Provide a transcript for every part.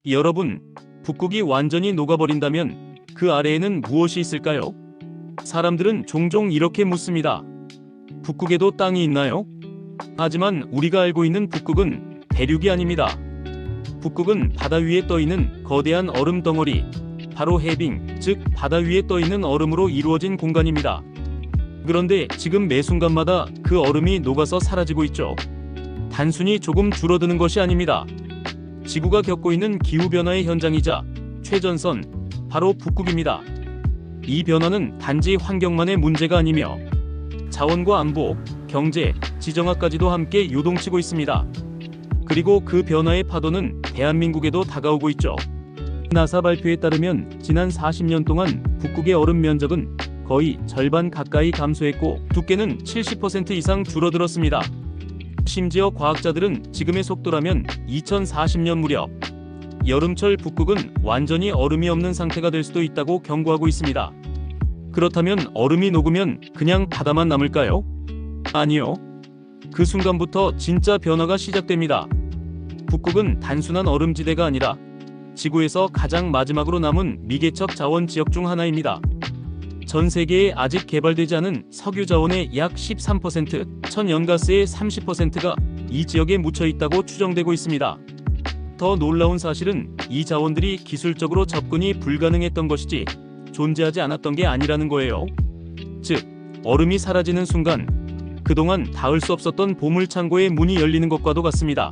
여러분, 북극이 완전히 녹아버린다면 그 아래에는 무엇이 있을까요? 사람들은 종종 이렇게 묻습니다. 북극에도 땅이 있나요? 하지만 우리가 알고 있는 북극은 대륙이 아닙니다. 북극은 바다 위에 떠있는 거대한 얼음 덩어리, 바로 해빙, 즉 바다 위에 떠있는 얼음으로 이루어진 공간입니다. 그런데 지금 매 순간마다 그 얼음이 녹아서 사라지고 있죠. 단순히 조금 줄어드는 것이 아닙니다. 지구가 겪고 있는 기후변화의 현장이자 최전선, 바로 북극입니다. 이 변화는 단지 환경만의 문제가 아니며 자원과 안보, 경제, 지정학까지도 함께 요동치고 있습니다. 그리고 그 변화의 파도는 대한민국에도 다가오고 있죠. 나사 발표에 따르면 지난 40년 동안 북극의 얼음 면적은 거의 절반 가까이 감소했고 두께는 70% 이상 줄어들었습니다. 심지어 과학자들은 지금의 속도라면 2040년 무렵 여름철 북극은 완전히 얼음이 없는 상태가 될 수도 있다고 경고하고 있습니다. 그렇다면 얼음이 녹으면 그냥 바다만 남을까요? 아니요. 그 순간부터 진짜 변화가 시작됩니다. 북극은 단순한 얼음지대가 아니라 지구에서 가장 마지막으로 남은 미개척 자원 지역 중 하나입니다. 전 세계에 아직 개발되지 않은 석유 자원의 약 13%, 천연가스의 30%가 이 지역에 묻혀 있다고 추정되고 있습니다. 더 놀라운 사실은 이 자원들이 기술적으로 접근이 불가능했던 것이지 존재하지 않았던 게 아니라는 거예요. 즉, 얼음이 사라지는 순간 그동안 닿을 수 없었던 보물창고의 문이 열리는 것과도 같습니다.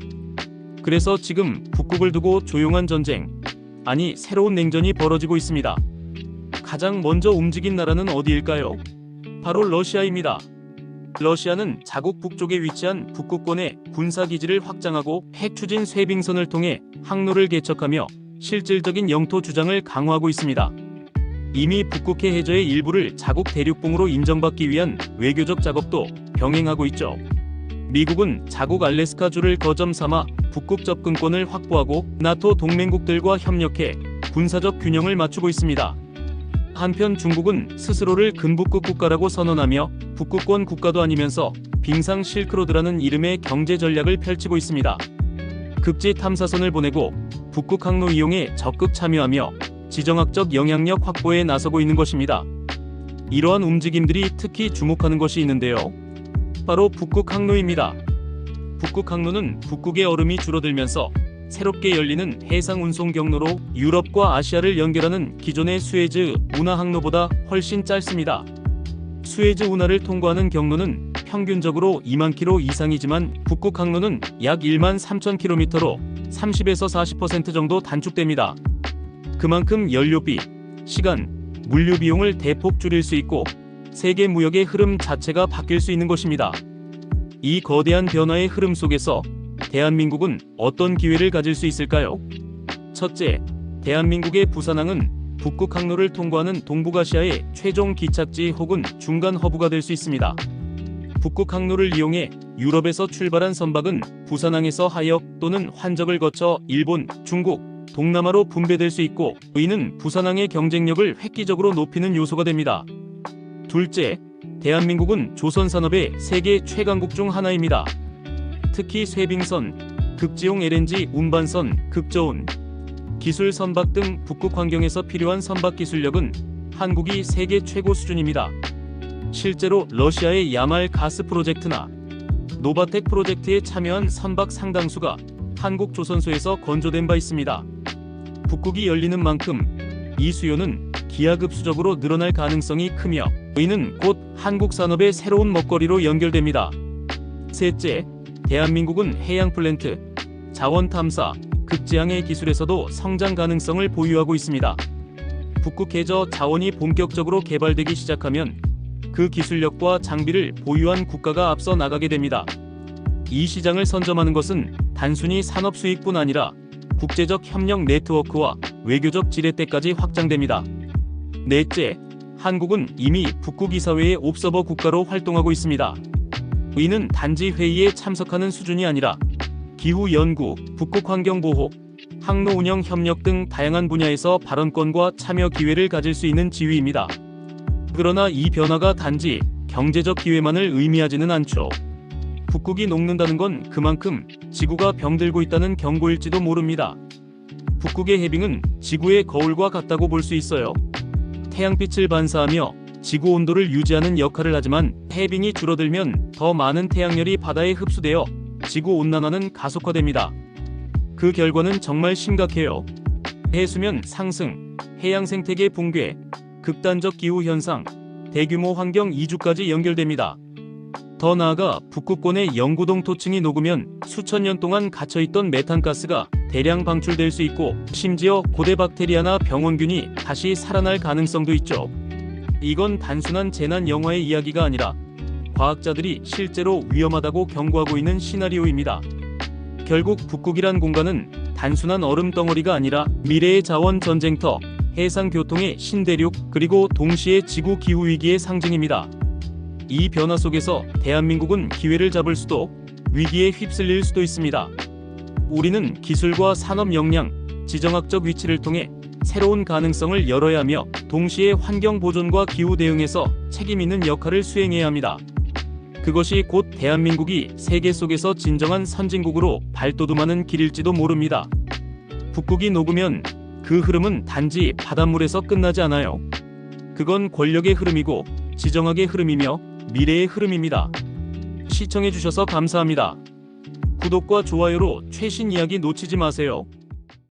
그래서 지금 북극을 두고 조용한 전쟁, 아니 새로운 냉전이 벌어지고 있습니다. 가장 먼저 움직인 나라는 어디일까요? 바로 러시아입니다. 러시아는 자국 북쪽에 위치한 북극권의 군사기지를 확장하고 핵추진 쇄빙선을 통해 항로를 개척하며 실질적인 영토 주장을 강화하고 있습니다. 이미 북극해 해저의 일부를 자국 대륙봉으로 인정받기 위한 외교적 작업도 병행하고 있죠. 미국은 자국 알래스카주를 거점 삼아 북극 접근권을 확보하고 나토 동맹국들과 협력해 군사적 균형을 맞추고 있습니다. 한편 중국은 스스로를 근북극 국가라고 선언하며 북극권 국가도 아니면서 빙상 실크로드라는 이름의 경제 전략을 펼치고 있습니다. 극지 탐사선을 보내고 북극 항로 이용에 적극 참여하며 지정학적 영향력 확보에 나서고 있는 것입니다. 이러한 움직임들이 특히 주목하는 것이 있는데요. 바로 북극 항로입니다. 북극 항로는 북극의 얼음이 줄어들면서 새롭게 열리는 해상 운송 경로로 유럽과 아시아를 연결하는 기존의 수에즈 운하 항로보다 훨씬 짧습니다. 수에즈 운하를 통과하는 경로는 평균적으로 2만 킬로 이상이지만 북극 항로는 약 1만 3천 킬로미터로 30에서 40% 정도 단축됩니다. 그만큼 연료비, 시간, 물류 비용을 대폭 줄일 수 있고 세계 무역의 흐름 자체가 바뀔 수 있는 것입니다. 이 거대한 변화의 흐름 속에서 대한민국은 어떤 기회를 가질 수 있을까요? 첫째, 대한민국의 부산항은 북극 항로를 통과하는 동북아시아의 최종 기착지 혹은 중간 허브가 될 수 있습니다. 북극 항로를 이용해 유럽에서 출발한 선박은 부산항에서 하역 또는 환적을 거쳐 일본, 중국, 동남아로 분배될 수 있고 이는 부산항의 경쟁력을 획기적으로 높이는 요소가 됩니다. 둘째, 대한민국은 조선산업의 세계 최강국 중 하나입니다. 특히 쇄빙선, 극지용 LNG 운반선, 극저온, 기술 선박 등 북극 환경에서 필요한 선박 기술력은 한국이 세계 최고 수준입니다. 실제로 러시아의 야말 가스 프로젝트나 노바텍 프로젝트에 참여한 선박 상당수가 한국 조선소에서 건조된 바 있습니다. 북극이 열리는 만큼 이 수요는 기하급수적으로 늘어날 가능성이 크며 이는 곧 한국 산업의 새로운 먹거리로 연결됩니다. 셋째, 대한민국은 해양 플랜트, 자원 탐사, 극지항해 기술에서도 성장 가능성을 보유하고 있습니다. 북극 해저 자원이 본격적으로 개발되기 시작하면 그 기술력과 장비를 보유한 국가가 앞서 나가게 됩니다. 이 시장을 선점하는 것은 단순히 산업 수익뿐 아니라 국제적 협력 네트워크와 외교적 지렛대까지 확장됩니다. 넷째, 한국은 이미 북극 이사회의 옵서버 국가로 활동하고 있습니다. 이는 단지 회의에 참석하는 수준이 아니라 기후 연구, 북극 환경 보호, 항로 운영 협력 등 다양한 분야에서 발언권과 참여 기회를 가질 수 있는 지위입니다. 그러나 이 변화가 단지 경제적 기회만을 의미하지는 않죠. 북극이 녹는다는 건 그만큼 지구가 병들고 있다는 경고일지도 모릅니다. 북극의 해빙은 지구의 거울과 같다고 볼 수 있어요. 태양빛을 반사하며 지구 온도를 유지하는 역할을 하지만 해빙이 줄어들면 더 많은 태양열이 바다에 흡수되어 지구 온난화는 가속화됩니다. 그 결과는 정말 심각해요. 해수면 상승, 해양 생태계 붕괴, 극단적 기후 현상, 대규모 환경 이주까지 연결됩니다. 더 나아가 북극권의 영구동 토층이 녹으면 수천 년 동안 갇혀있던 메탄가스가 대량 방출될 수 있고 심지어 고대 박테리아나 병원균이 다시 살아날 가능성도 있죠. 이건 단순한 재난 영화의 이야기가 아니라 과학자들이 실제로 위험하다고 경고하고 있는 시나리오입니다. 결국 북극이란 공간은 단순한 얼음 덩어리가 아니라 미래의 자원 전쟁터, 해상 교통의 신대륙, 그리고 동시에 지구 기후 위기의 상징입니다. 이 변화 속에서 대한민국은 기회를 잡을 수도 위기에 휩쓸릴 수도 있습니다. 우리는 기술과 산업 역량, 지정학적 위치를 통해 새로운 가능성을 열어야 하며 동시에 환경 보존과 기후 대응에서 책임 있는 역할을 수행해야 합니다. 그것이 곧 대한민국이 세계 속에서 진정한 선진국으로 발돋움하는 길일지도 모릅니다. 북극이 녹으면 그 흐름은 단지 바닷물에서 끝나지 않아요. 그건 권력의 흐름이고 지정학의 흐름이며 미래의 흐름입니다. 시청해주셔서 감사합니다. 구독과 좋아요로 최신 이야기 놓치지 마세요.